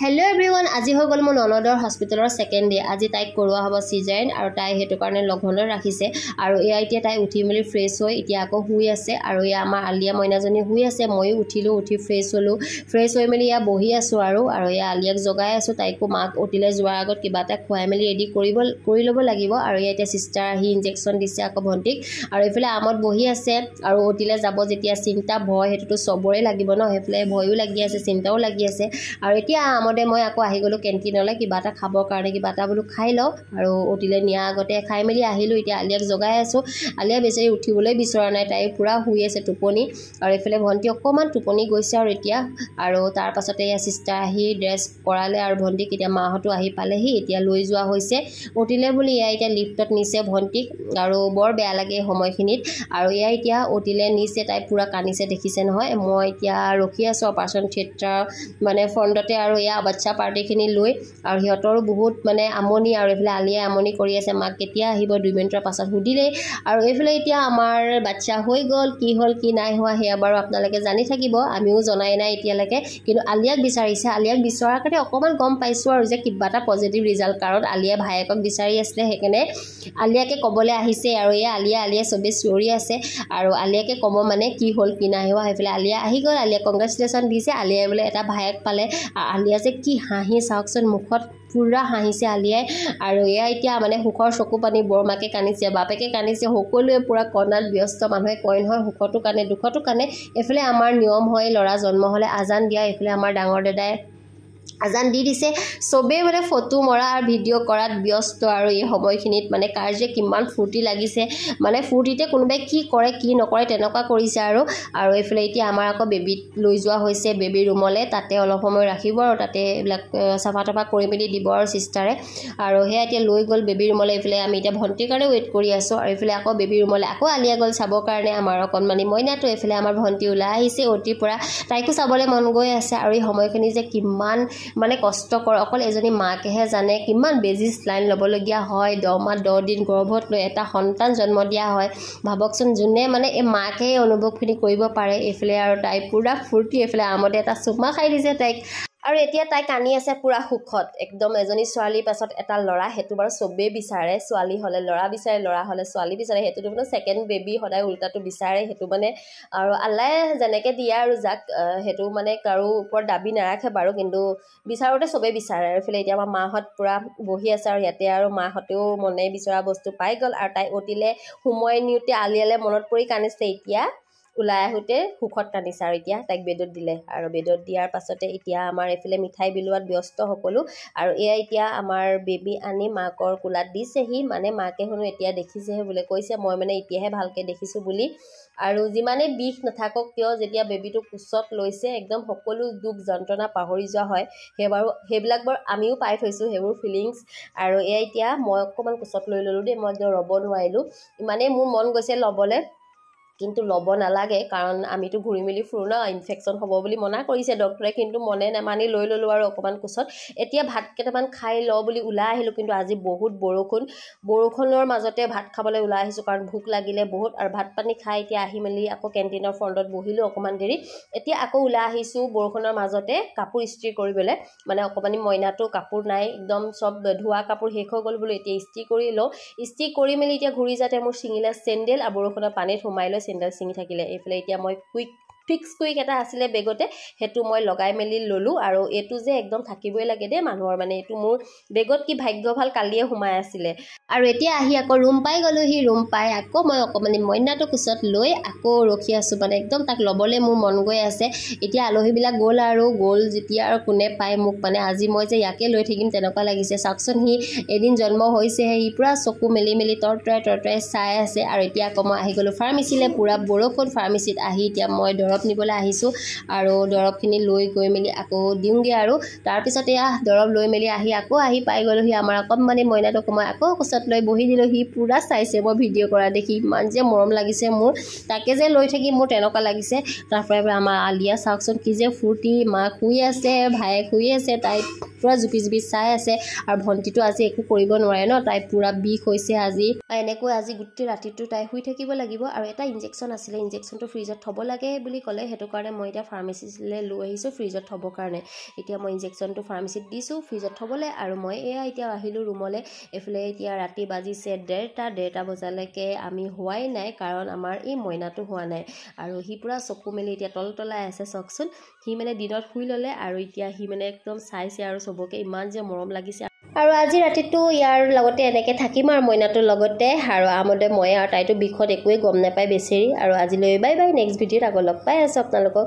hello everyone আজি হৈ গল মোৰ ননদৰ হস্পিটেলৰ সেকেন্ড ডে আজি তাইক কৰোৱা হ'ব সিজাইন আৰু তাই হেতু কাৰণে লঘনে ৰাখিছে আৰু এয়া এতিয়া তাই উঠি মেলি ফ্ৰেশ হৈ এতিয়া আকৌ শুই আছে আৰু এয়া আমাৰ আলিয়া মইনাজনী শুই আছে মই উঠিলো উঠি ফ্ৰেশ হলো ফ্ৰেশ হৈ মেলি এয়া বহি আছো আৰু এয়া আলিয়াক জগাই আছো তাইকো মাক উঠিলে যোৱাৰ আগত কিবা এটা খুৱাই মেলি ৰেডি কৰি ল'ব লাগিব আৰু এয়া এতিয়া সিস্টাৰ আহি ইনজেকশন দিছে আকৌ ভন্টিক আৰু এফালে আমত বহি আছে আৰু উঠিলে যাব যেতিয়া চিন্তা ভয় হেতুটো সবৰে লাগিব ন হেফলে ভয়ও লাগি আছে চিন্তাও লাগি আছে আৰু এতিয়া মতে মই আকৌ আহি গলো কেন্টিনলৈ কিবা এটা খাবৰ কাৰণে কিবা এটা বলো খাই লও আৰু উঠিলে নিয়া আগতে খাই মেলি আহিলো এতিয়া আলিয়াক জগাই আছো আলিয়া বেচেৰি উঠিবলৈ বিচৰা নাই তাই পুৰা শুই আছে টোপনি আৰু এফালে ভন্টি অকমান টোপনি গৈছে আৰু এতিয়া আৰু তাৰ পাছতে ইয়া সিস্টাৰ আহি ড্ৰেছ কৰালে আৰু ভন্টি কিটা মাহতো আহি পালেহি এতিয়া লৈ যোৱা হৈছে উঠিলে বুলি ইয়া এতিয়া লিফটত নিছে ভন্টিক আৰু বৰ বেয়া লাগে সময়খিনিত আৰু ইয়া এতিয়া উঠিলে নিছে তাই পুৰা কানিছে দেখিছে নহয় মই এতিয়া ৰখি আছো অপাৰেশ্যন থিয়েটাৰ মানে ফ্ৰণ্টতে আৰু ইয়া বাচ্চা পাৰ্টিখিনি লৈ আৰু হিয়তৰো বহুত মানে আমনি আৰু এফালে আলিয়া আমনি কৰি আছে মাক কেতিয়া আহিব 2 মিনিটৰ পাছত হুদিলে আৰু এফালে এতিয়া আমাৰ বাচ্চা হৈ গল কি হল কি নাই হোৱা হেয়া বাৰু আপোনালোকে জানি থাকিব আমিও জনাই নাই এতিয়ালৈকে কিন্তু আলিয়াক বিচাৰিছে আলিয়াক বিচৰাৰ কাৰণে অকমান গম পাইছো আৰু যে কিবা এটা পজিটিভ ৰিজাল্ট কাৰণ আলিয়া ভাইকক বিচাৰি আছে হেকেনে আলিয়াকে কবলে আহিছে আৰু এয়া আলিয়া সবে চিঞৰি আছে আৰু আলিয়াকে কব মানে কি হল কি নাই হোৱা হেফালে আলিয়া আহি গল আলিয়া কংগ্ৰেচুলেশ্যন দিছে আলিয়া বোলে এটা ভাইক পালে আলিয়া যে কি হাঁহি চাওকচোন মুখত পুৰা হাঁহিছে আলিয়াই আৰু এয়া এতিয়া মানে সুখৰ চকু পানী বৰমাকে কানিছে বাপেকে কানিছে সকলোৱে পুৰা কণাত ব্যস্ত মানুহে কয় নহয় সুখটো কানে দুখটো কানে এফালে আমাৰ নিয়ম হয় লৰা জন্ম হলে আজান দিয়া এফালে আমাৰ ডাঙৰ দাদাই আজান দি দিছে সবে মানে ফটো মৰা আৰু ভিডিও কৰাত ব্যস্ত আৰু এই সময়খিনিত মানে কাৰ্যে কিমান ফুৰ্তি লাগিছে মানে ফুৰ্তিতে কোনোবাই কি কৰে কি নকৰে তেনেকুৱা কৰিছে আৰু এফালে এতিয়া আমাৰ আকৌ বেবিত লৈ যোৱা হৈছে বেবি ৰুমলে তাতে অলপ সময় ৰাখিব আৰু তাতে এইবিলাক সাফা তফা কৰি মেলি দিব আৰু সিস্টাৰে আৰু হেয়া এতিয়া লৈ গল বেবি ৰুমলে এফালে আমি এতিয়া ভন্টিৰ কাৰণে ওয়েট কৰি আছো আৰু এফালে আকৌ বেবি ৰুমলে আকৌ আলিয়া গল চাবৰ কাৰণে আমাৰ অকনমানি মইনাটো এফালে আমাৰ ভন্টি ওলাই আহিছে অতিৰ পৰা তাইকো চাবলে মন গৈ আছে আৰু এই সময়খিনি যে কিমান মানে কষ্ট কৰ অকল এজনী মাকেহে জানে কিমান বেজি লাইন লবলগীয়া হয় 10 মাহ 10 দিন গৰ্ভত লৈ এটা সন্তান জন্ম দিয়া হয় ভাবকচোন জুনে মানে এই মাকে অনুভৱখিনি কৰিব পাৰে এফালে আৰু তাই পুৰা ফুৰ্তি এফালে আমতে এটা চুমা খাই দিছে তাইক আৰু এতিয়া তাই কানি আছে পুৰা সুখত একদম এজনী ছোৱালীৰ পাছত এটা লৰা হেতু বাৰু সবে বিচাৰে ছোৱালী হলে লৰা বিচাৰে লৰা হলে ছোৱালী বিচাৰে হেতুটো মানে সেকেন্ড বেবি সদায় উল্টাটো বিচাৰে হেতু মানে আৰু আল্লাহ যেনেকে দিয়া আৰু যাক হেতু মানে কাৰো ওপৰত দাবী নাৰাখে বাৰু কিন্তু বিচাৰোতে সবে বিচাৰে আৰু ফলে এতিয়া আমাৰ মাহত পুৰা বহি আছে আৰু ইয়াতে আৰু মাহতেও মনে বিচৰা বস্তু পাই গল আৰু তাই অতিলে সময় নিউতে আলিয়ালে মনত পৰি কানিছে এতিয়া উলাই আহুতে সুখত কানিছে আৰু এতিয়া তাইক বেদত দিলে আৰু বেদত দিয়াৰ পাছতে এতিয়া আমাৰ এফালে মিঠাই বিলোৱাত ব্যস্ত সকলো আৰু এয়া এতিয়া আমাৰ বেবি আনি মাকৰ কুলাত দিছেহি মানে মাকে হনো এতিয়া দেখিছেহে বোলে কৈছে মই মানে এতিয়াহে ভালকে দেখিছো বুলি আৰু যিমানে বিষ নাথাকক কিয় যেতিয়া বেবিটো কুচত লৈছে একদম সকলো দুখ যন্ত্ৰণা পাহৰি যোৱা হয় হেবিলাক বৰ আমিও পাই থৈছো হেবোৰ ফিলিংস আৰু এয়া এতিয়া মই অকমান কুচত লৈ ললো দেই মই ৰব নোৱাৰিলো মানে মোৰ মন গৈছে লবলে কিন্তু লব নালাগে কাৰণ আমিতো ঘুৰি মেলি ফুৰো না ইনফেকশন হ'ব বুলি মনা কৰিছে ডক্টৰে কিন্তু মনে নেমানি লৈ ললো আৰু অকমান কুচত এতিয়া ভাত কেটামান খাই ল বুলি উলাই আহিলো কিন্তু আজি বহুত বৰষুণৰ মাজতে ভাত খাবলৈ উলাই আহিছো কাৰণ ভোক লাগিলে বহুত আৰু ভাত পানী খাই এতিয়া আহি মেলি আকৌ কেন্টিনৰ ফ্ৰণ্টত বহিলো অকমান দেৰি এতিয়া আকৌ উলাই আহিছো বৰষুণৰ মাজতে কাপোৰ ইস্ত্ৰি কৰিবলৈ মানে অকমানি মইনাটো কাপোৰ নাই একদম সব ধোৱা কাপোৰ শেষ হৈ গল বুলি এতিয়া ইস্ত্ৰি কৰি ল ইস্ত্ৰি কৰি মেলি এতিয়া ঘুৰি যাতে মোৰ সিঙিলে চেন্ডেল আৰু বৰষুণৰ পানীত সোমাই লৈ চেন্ডেল চিঙি থাকিলে এইফালে এতিয়া মই ফিক্স কুইক এটা আছিলে বেগতে হেতু মই লগাই মেলি ললো আৰু এটো যে একদম থাকিবই লাগে দে মানুহৰ মানে এটো মোৰ বেগত কি ভাগ্য ভাল কালিয়ে সোমাই আছিলে আৰু এতিয়া আহি আকৌ ৰুম পাই গলো হি ৰুম পাই আকৌ মই অকমানি মইনাটো কুচত লৈ আকৌ ৰখি আছো মানে একদম তাক লবলে মোৰ মন গৈ আছে এতিয়া আলহী বিলাক গল যেতিয়া আৰু কোনে পায় মোক মানে আজি মই যে ইয়াকে লৈ থাকিম তেনেকুৱা লাগিছে চাকচোন হি এদিন জন্ম হৈছে হি পুৰা চকু মেলি তৰতৰাই চাই আছে আৰু এতিয়া আকৌ মই আহি গলো ফাৰ্মেচিলে পুৰা বৰষুণ ফাৰ্মেচিত আহি এতিয়া মই দৰৱ নিবলৈ আহিছো আৰু দৰৱখিনি লৈ গৈ মেলি আকৌ দিওঁগে আৰু তাৰ পিছত এয়া দৰৱ লৈ মেলি আহি পাই গলো হি আমাৰ অকমানি মইনাটোক মই আকৌ কুচত লৈ বহি দিলো হি পুৰা চাইছে মই ভিডিও কৰা দেখি ইমান যে মৰম লাগিছে মোৰ তাকে যে লৈ থাকি মোৰ তেনেকুৱা লাগিছে তাৰ পৰা আমাৰ আলিয়া চাওকচোন কি যে ফুৰ্তি মা শুই আছে ভাই শুই আছে তাই পূৰা জুপি জুপি চাই আছে আৰু ভণ্টিটো আজি একো কৰিব নোৱাৰে ন তাই পূৰা বিষ হৈছে আজি এনেকৈ আজি গোটেই ৰাতিটো তাই শুই থাকিব লাগিব আৰু এটা ইনজেকশ্যন আছিলে ইনজেকশ্যনটো ফ্ৰিজত থ'ব লাগে বুলি ক'লে সেইটো কাৰণে মই এতিয়া ফাৰ্মাচীলৈ লৈ আহিছোঁ ফ্ৰিজত থ'বৰ কাৰণে এতিয়া মই ইনজেকশ্যনটো ফাৰ্মাচীত দিছোঁ ফ্ৰিজত থ'বলৈ আৰু মই এতিয়া আহিলোঁ ৰুমলৈ এইফালে এতিয়া ৰাতি বাজিছে 1:30 বজালৈকে আমি হোৱাই নাই কাৰণ আমাৰ এই মইনাটো হোৱা নাই আৰু সি পূৰা চকু মেলি এতিয়া তলতলাই আছে চাওকচোন সি মানে দিনত শুই ল'লে আৰু এতিয়া সি মানে একদম চাইছে আৰু চবকে ইমান যে মৰম লাগিছে আৰু আজি ৰাতিটো ইয়াৰ লগতে এনেকৈ থাকিম আৰু মইনাটোৰ লগতে আৰু আমোদে মই আৰু তাইতো বিষত একোৱেই গম নাপায় বেচেৰি আৰু আজিলৈ বাই বাই নেক্সট ভিডিঅ'ত আকৌ লগ পাই আছোঁ আপোনালোকক